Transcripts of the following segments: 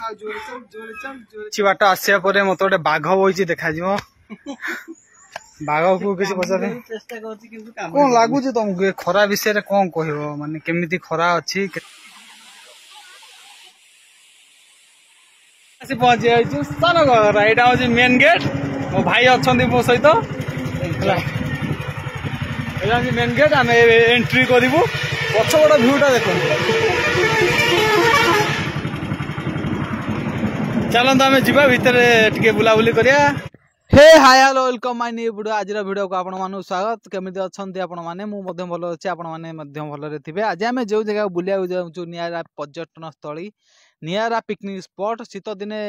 କିଛି ବାଟ ଆସିବା ପରେ ମତେ ଗୋଟେ ବାଘ ବଇଛି ଦେଖାଯିବ। ବାଘକୁ କିଛି ପଚାରେ କଣ ଲାଗୁଛି ତମକୁ ଏ ଖରା ବିଷୟରେ କଣ କହିବ, ମାନେ କେମିତି ଖରା ଅଛି? ଆସି ପହଞ୍ଚି ଯାଇଛୁ ସ୍ଥାନ ଘର। ଏଇଟା ହଉଛି ମେନ୍ ଗେଟ୍। ମୋ ଭାଇ ଅଛନ୍ତି ମୋ ସହିତ ହେଲା। ଏଇଟା ହଉଛି ମେନ୍ ଗେଟ୍। ଆମେ ଏଣ୍ଟ୍ରି କରିବୁ। ପଛପଟ ଭିଉଟା ଦେଖନ୍ତୁ। ଚାଲନ୍ତୁ ଆମେ ଯିବା ଭିତରେ ଟିକେ ବୁଲାବୁଲି କରିବା। Hey hi hello welcome my new video. आज वीडियो को आपण मानु स्वागत। केमिति अछंती आपण माने? मु मध्य भल अछि, आपण माने मध्य भलरे थिबे। आज आमे जो जगह बुलिया जाउछु नियारा पर्यटन स्थली, नियारा पिकनिक स्पॉट। शीत दिने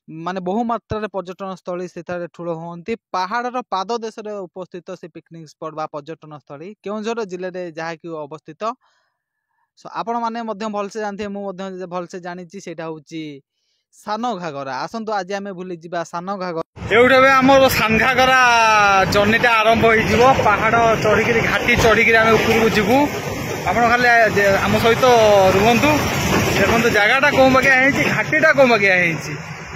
माने बहु मात्रा रे पर्यटन स्थली सेठारे ठुलो होंती। पहाड़र पाद देश रे उपस्थित से पिकनिक स्पॉट बा पर्यटन स्थली केउझर जिले रे जहा कि अवस्थित। आपण माने मध्य भलसे जानथि, मु मध्य भलसे जानिछि। सेटा होछि सानो घागरा। आसंतु आज आमे बुली जिबा सानो घागरा। एउठे आमर सानघागरा जर्नीटा आरंभ हो पहाड़ चढ़ी घाटी चढ़ी आम उपरको जीवु। आप खाली आम सहित रुहतु। देखो जगहटा कौ बागिया घाटीटा कौ बागिया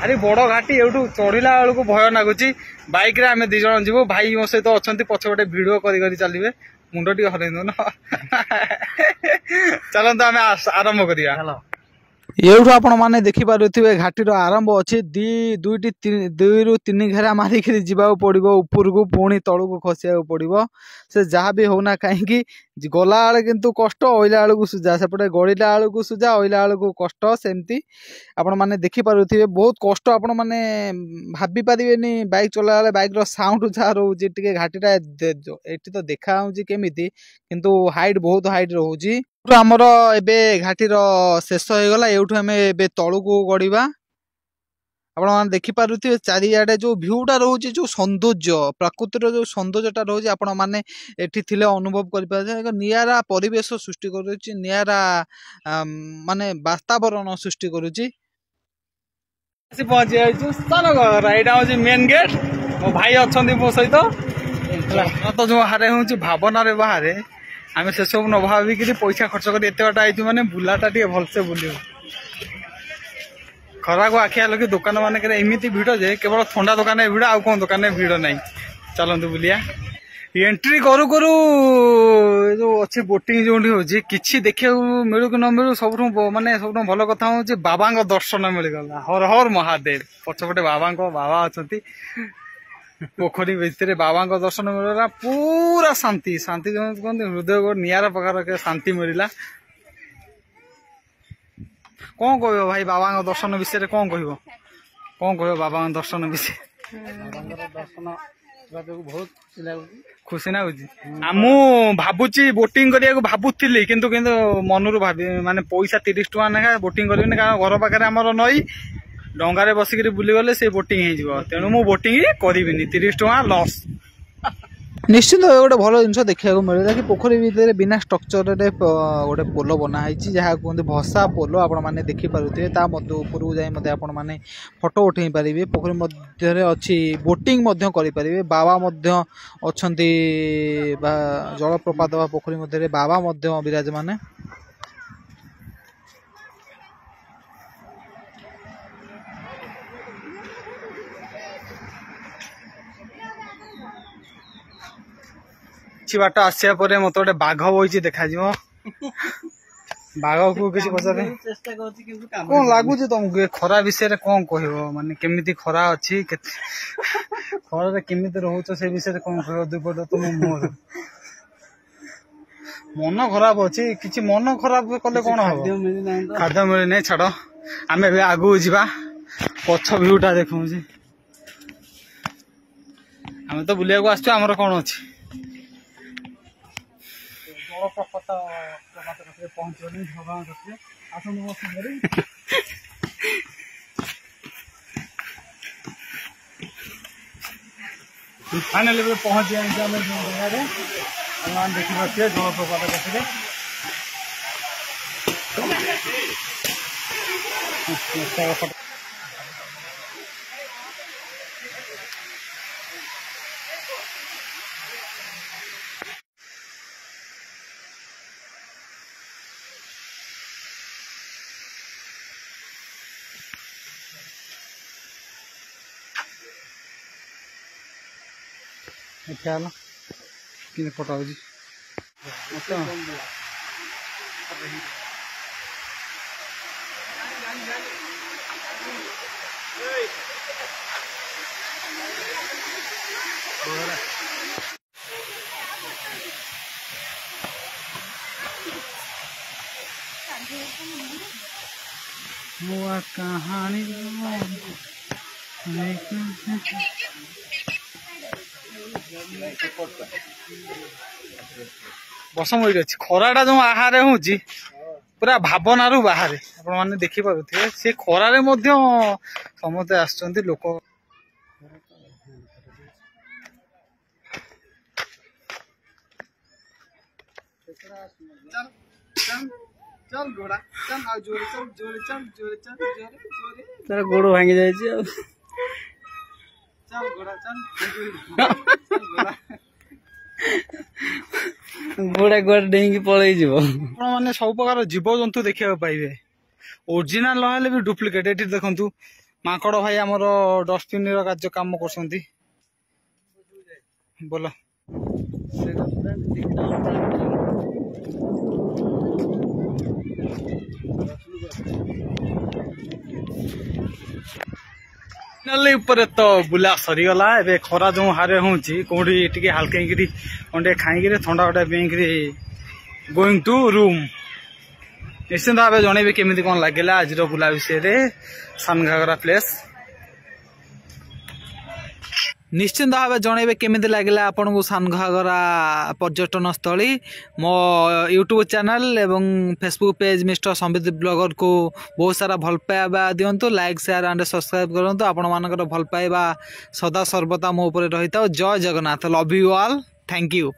अरे बड़ घाटी। एठू चढ़ला बेलू भय लगुच। बैक रे आम दी जन जीवु। भाई मो सहित अच्छा पछपटे भिड कर चलिए। मुंड टी हर दौन चलते आम आरंभ करिया। एठू आपण माने देखि पारुथिबे घाटीर आरंभ अछि। दुई रु तीन घेरा मारिक जीवा पड़ो ऊपर को, पुणी तलू खसिया पड़ो। से जहाँ भी होना कहीं गला बेले किंतु कष्ट, ओइला बेलू सुजा। सेपटे गड़िला बेलू सुजा, ओइला बेलू कष्ट। सेमती आपण माने देखि पारुथिबे बहुत कष्ट। आपण माने भाबी पारिबेनी बाइक चला बेले बाइक रो साउंड जहाँ रोचे टिके घाटीटा एठी तो देखा होउची केमिति, किंतु हाइट बहुत हाइट रहउची। आमर एबे घाटीर शेष हो गला। एठू आमे एबे तळू को गड़िबा। आपण माने देखि पारुथिबे चारियाडे जो भ्यूटा रोचे, जो सौंदर्य प्रकृतिर जो सौंदर्यटा रोचे, आपण माने एठी थिले अनुभव करि पारे। एक नियारा परिवेश सृष्टि करूची, नियारा माने वातावरण सृष्टि करूची। आसी पहुंची जाइछु स्थान घर। एटा होची मेन गेट। मो भाई अछंती मो सहित होला। तो जो हारे होची भावना रे बाहरे आमे से सब न भाबिक पैसा खर्च कर एत बाटा आइछु, माने बुलाटा टे भलसे बुलियो। खरा को आखिया लगे दुकान मान एमती भिड़ जे केवल थंडा दुकान भिड़, आउ कौन दुकान भिड़ ना। चलतु बुलिया। एंट्री करू करू जो अच्छी बोटिंग जो कि देखा मिलू कि न मिलू, सब माने सब भल कथा हूँ बाबा दर्शन मिलगला। हर हर महादेव। पछपटे बाबा अच्छा पोखरी भितर बाबा दर्शन मिलगला। पूरा शांति शांति जो कहते हृदय को नियारा प्रकार शांति मिलला। कौन कह भाई बाबा दर्शन विषय कौन कह बाबा दर्शन विषय? बहुत खुशी लगुच। मु भावुची बोटिंग करिया भावुली, किंतु मनरू भाभी माने पैसा 30 टका ना बोटिंग करें, कारण घर पाखे आमर नई डंगारे बसिक बुली गले से बोटिंग हो। तेणु मु बोटिंग करी 30 टका लॉस। निश्चित गोटे भल जिन देखा मिलला कि पोखरी भितर बिना स्ट्रक्चर गोटे पोल बनाई, जहाँ कहते भसा पोल। आपण मैंने देखिपे ऊपर को जाए फोटो उठे पारे। पोखरी मध्य अच्छी बोटिंग करें। बाबा अच्छा जलप्रपात पोखरी मध्य बाबा विराजमान। କିଛି ବାଟ ଆସିବା ପରେ ମତେ ଗୋଟେ ବାଘ ବଇଛି ଦେଖାଯିବ। ବାଘକୁ କିଛି ପଚାରେ କଣ ଲାଗୁଛି ତମକୁ ଏ ଖରା ବିଷୟରେ କଣ କହିବ, ମାନେ କେମିତି ଖରା ଅଛି, ଖରାରେ କେମିତି ରହୁଛ ସେ ବିଷୟରେ କଣ କହିବ? ଦୁଇପଟ ତମ ମୁହଁରୁ ମନ ଖରାପ ଅଛି। କିଛି ମନ ଖରାପ କଲେ କଣ ହବ? ଖାଦ୍ୟ ମିଳିନାହିଁ, ଛାଡ। ଆମେ ଏବେ ଆଗକୁ ଯିବା। ପଛ ଭିଉଟା ଦେଖଉଛି। ଆମେ ତ ବୁଲିବାକୁ ଆସିଛୁ, ଆମର କଣ ଅଛି? पहुंचनी भगवान फाइनाली पहुंच जाए जगह देखी पारे जलप्रपात पाखे। ख्याल कि फटा हो हुआ कहानी बसम हो खराटा जो आहारे हूँ पूरा भावनारू बाहर आपण मैंने देखिपे से खरारे समस्ते आसुँच लोक चल घोड़ा चल आ जोरे चल जोरे चल जोरे चल जोरे जोरे तेरा गोड़ भांगी जाय छी चल घोड़ा चल घोड़ा घोड़ा गोड़ डेंगी पळै जीवो आपण माने सब प्रकार जीव जंतु देखिया पाइबे ओरिजिनल रहले भी डुप्लिकेट एठी देखंतु माकड़ भाई हमर डस्टबिन रो कार्य काम करसंती बोलो ऊपर तो बुला सरीगला ए खरा जो हारे हूँ कौटी टे हाल्कई अंडे खाई थंडा फटा पी गोइंग टू रूम निश्चिंत भाव जनइबे केमी कौन लगे आज बुला विषय सान घागरा प्लेस निश्चिंत भाव जनइबे केमी लगे आपन को सान घागरा पर्यटन स्थली मो यूट्यूब चैनल एवं Facebook page mister Sambit blogger को बहुत सारा भल पाइबा दिंतु लाइक शेयर एंड सब्सक्राइब करंतु आपण मानकर भल पाइबा सदा सर्वदा मो ऊपर रही था जय Jagannath love you all thank you.